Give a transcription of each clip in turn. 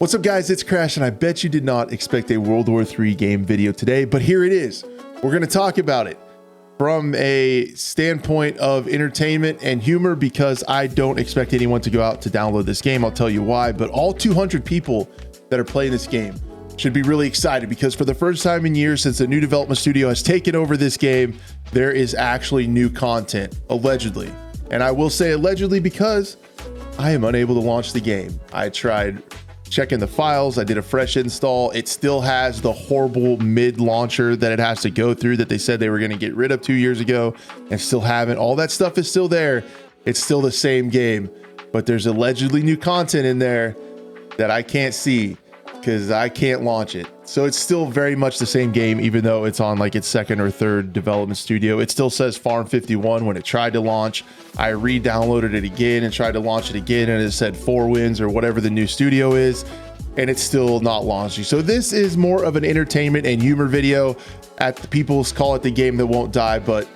What's up, guys? It's Crash, and I bet you did not expect a World War III game video today, but here it is. We're going to talk about it from a standpoint of entertainment and humor because I don't expect anyone to go out to download this game. I'll tell you why, but all 200 people that are playing this game should be really excited because for the first time in years since a new development studio has taken over this game, there is actually new content, allegedly. And I will say allegedly because I am unable to launch the game. I tried checking the files. I did a fresh install. It still has the horrible mid launcher that it has to go through that they said they were going to get rid of 2 years ago and still haven't. All that stuff is still there. It's still the same game, but there's allegedly new content in there that I can't see because I can't launch it. So it's still very much the same game, even though it's on like its second or third development studio. It still says Farm 51 when it tried to launch. I re-downloaded it again and tried to launch it again, and it said 4 wins or whatever the new studio is, and it's still not launching. So this is more of an entertainment and humor video. At the people call it the game that won't die, but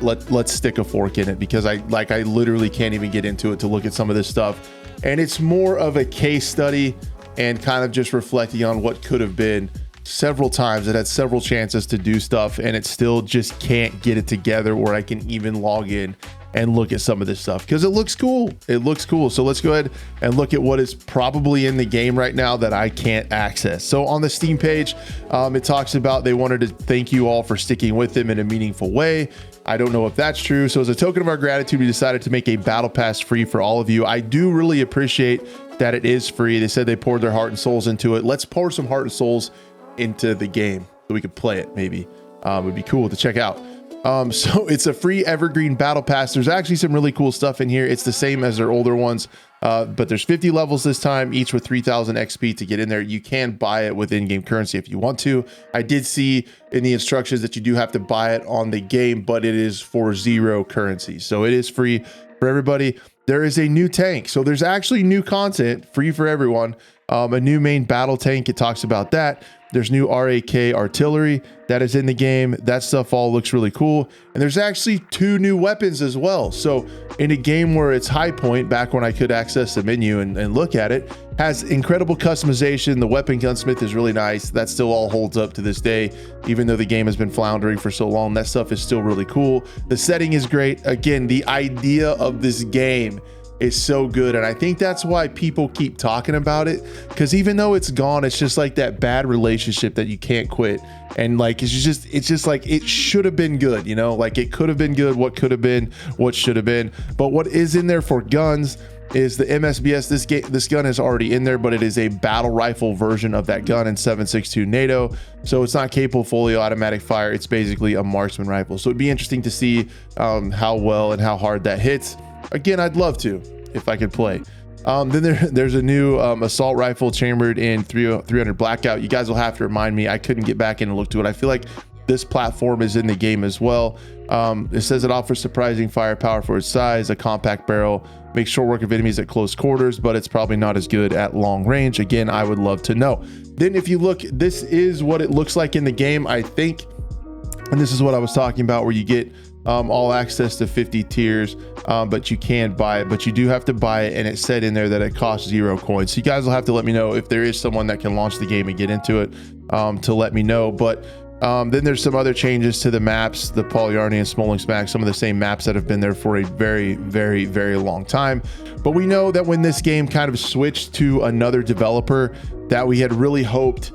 let's stick a fork in it because I literally can't even get into it to look at some of this stuff. And it's more of a case study and kind of just reflecting on what could have been. Several times it had several chances to do stuff and it still just can't get it together where I can even log in and look at some of this stuff because it looks cool. It looks cool. So let's go ahead and look at what is probably in the game right now that I can't access. So on the Steam page, it talks about they wanted to thank you all for sticking with them in a meaningful way. I don't know if that's true. So as a token of our gratitude, we decided to make a battle pass free for all of you. I do really appreciate that it is free. They said they poured their heart and souls into it. Let's pour some heart and souls into the game so we could play it. Maybe it would be cool to check out. So it's a free evergreen battle pass. There's actually some really cool stuff in here. It's the same as their older ones, but there's 50 levels this time, each with 3,000 XP to get in there. You can buy it with in-game currency if you want to. I did see in the instructions that you do have to buy it on the game, but it is for 0 currency. So it is free for everybody. There is a new tank. So there's actually new content free for everyone. A new main battle tank. It talks about that. There's new RAK artillery that is in the game. That stuff all looks really cool. And there's actually 2 new weapons as well. So in a game where it's High Point, back when I could access the menu and look at it, has incredible customization. The weapon gunsmith is really nice. That still all holds up to this day, even though the game has been floundering for so long. That stuff is still really cool. The setting is great. Again, the idea of this game is so good, and I think that's why people keep talking about it, because even though it's gone, it's just like that bad relationship that you can't quit. And like it's just like it should have been good, you know, like it could have been good, what could have been, what should have been. But what is in there for guns is the MSBS. This gun is already in there, but it is a battle rifle version of that gun in 7.62 NATO. So it's not capable of fully automatic fire. It's basically a marksman rifle. So it'd be interesting to see how well and how hard that hits. Again, I'd love to if I could play. Then there's a new assault rifle chambered in 300 Blackout. You guys will have to remind me. I couldn't get back in and look to it. I feel like this platform is in the game as well. It says it offers surprising firepower for its size, a compact barrel, makes short work of enemies at close quarters, but it's probably not as good at long range. Again, I would love to know. Then if you look, this is what it looks like in the game, I think. And this is what I was talking about, where you get all access to 50 tiers, but you can buy it, but you do have to buy it, and it said in there that it costs 0 coins. So you guys will have to let me know if there is someone that can launch the game and get into it, to let me know. But then there's some other changes to the maps, the Polyarny and Smolensk, some of the same maps that have been there for a very, very, very long time. But we know that when this game kind of switched to another developer, that we had really hoped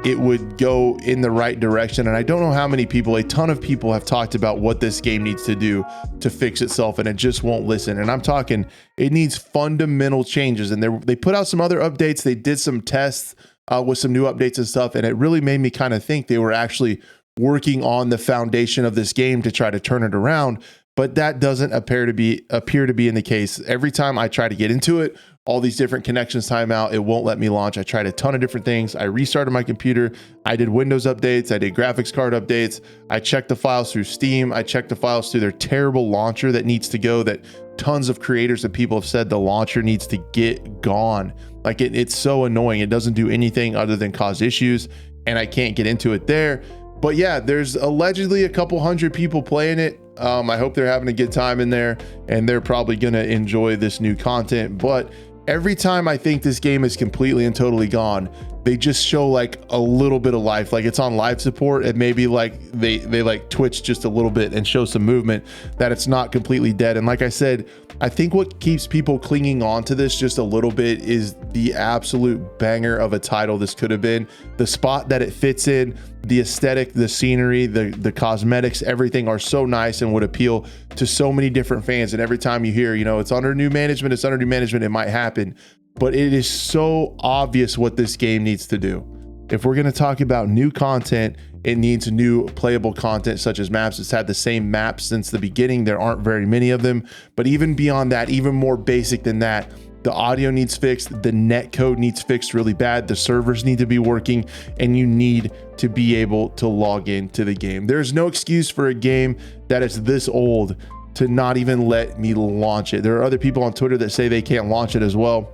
it would go in the right direction. And I don't know how many people, a ton of people have talked about what this game needs to do to fix itself, and it just won't listen. And I'm talking, it needs fundamental changes. And they put out some other updates. They did some tests with some new updates and stuff. And it really made me kind of think they were actually working on the foundation of this game to try to turn it around. But that doesn't appear to be in the case. Every time I try to get into it, all these different connections time out. It won't let me launch. I tried a ton of different things. I restarted my computer. I did Windows updates. I did graphics card updates. I checked the files through Steam. I checked the files through their terrible launcher that needs to go, that tons of creators and people have said the launcher needs to get gone. Like it's so annoying. It doesn't do anything other than cause issues, and I can't get into it there. But yeah, there's allegedly a couple hundred people playing it. I hope they're having a good time in there, and they're probably going to enjoy this new content. But Every time I think this game is completely and totally gone, they just show like a little bit of life, like it's on live support, and maybe like they like twitch just a little bit and show some movement, that it's not completely dead. And like I said, I think what keeps people clinging on to this just a little bit is the absolute banger of a title this could have been. The spot that it fits in, the aesthetic, the scenery, the cosmetics, everything are so nice and would appeal to so many different fans. And every time you hear, you know, it's under new management, it might happen. But it is so obvious what this game needs to do. If we're going to talk about new content, it needs new playable content such as maps. It's had the same maps since the beginning. There aren't very many of them, but even beyond that, even more basic than that, the audio needs fixed. The net code needs fixed really bad. The servers need to be working, and you need to be able to log into the game. There's no excuse for a game that is this old to not even let me launch it. There are other people on Twitter that say they can't launch it as well.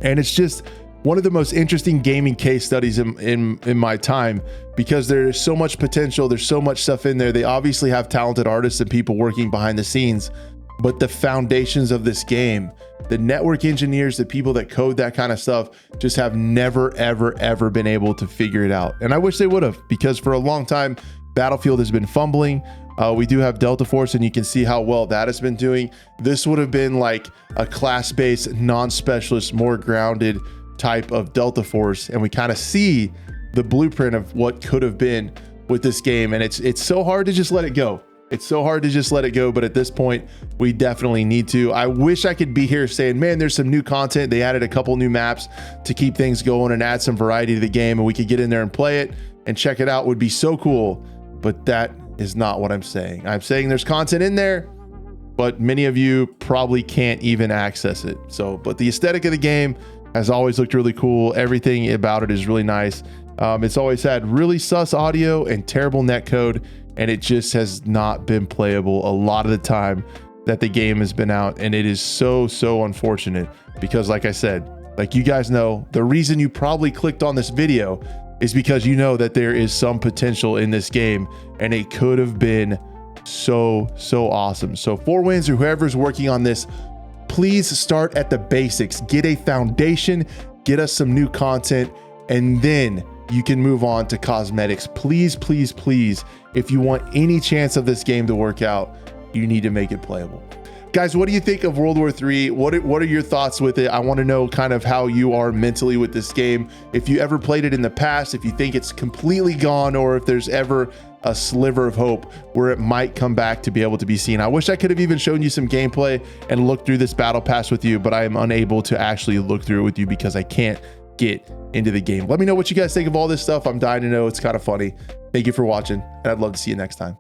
And it's just one of the most interesting gaming case studies in my time, because there's so much potential. There's so much stuff in there. They obviously have talented artists and people working behind the scenes, but the foundations of this game, the network engineers, the people that code that kind of stuff, just have never, ever been able to figure it out. And I wish they would have, because for a long time, Battlefield has been fumbling. We do have Delta Force, and you can see how well that has been doing. This would have been like a class-based, non-specialist, more grounded type of Delta Force, and we kind of see the blueprint of what could have been with this game. And it's so hard to just let it go. It's so hard to just let it go, but at this point, we definitely need to. I wish I could be here saying, man, there's some new content. They added a couple new maps to keep things going and add some variety to the game, and we could get in there and play it and check it out. Would be so cool, but that is not what I'm saying. I'm saying there's content in there, but many of you probably can't even access it. So, but the aesthetic of the game has always looked really cool. Everything about it is really nice. It's always had really sus audio and terrible netcode, and it just has not been playable a lot of the time that the game has been out. And it is so unfortunate, because like I said, like you guys know, the reason you probably clicked on this video is because you know that there is some potential in this game, and it could have been so awesome. So 4Winds or whoever's working on this, please start at the basics, get a foundation, get us some new content, and then you can move on to cosmetics. Please, if you want any chance of this game to work out, you need to make it playable. Guys, what do you think of World War III? What are your thoughts with it? I want to know kind of how you are mentally with this game. If you ever played it in the past, if you think it's completely gone, or if there's ever a sliver of hope where it might come back to be able to be seen. I wish I could have even shown you some gameplay and looked through this battle pass with you, but I am unable to actually look through it with you because I can't get into the game. Let me know what you guys think of all this stuff. I'm dying to know. It's kind of funny. Thank you for watching, and I'd love to see you next time.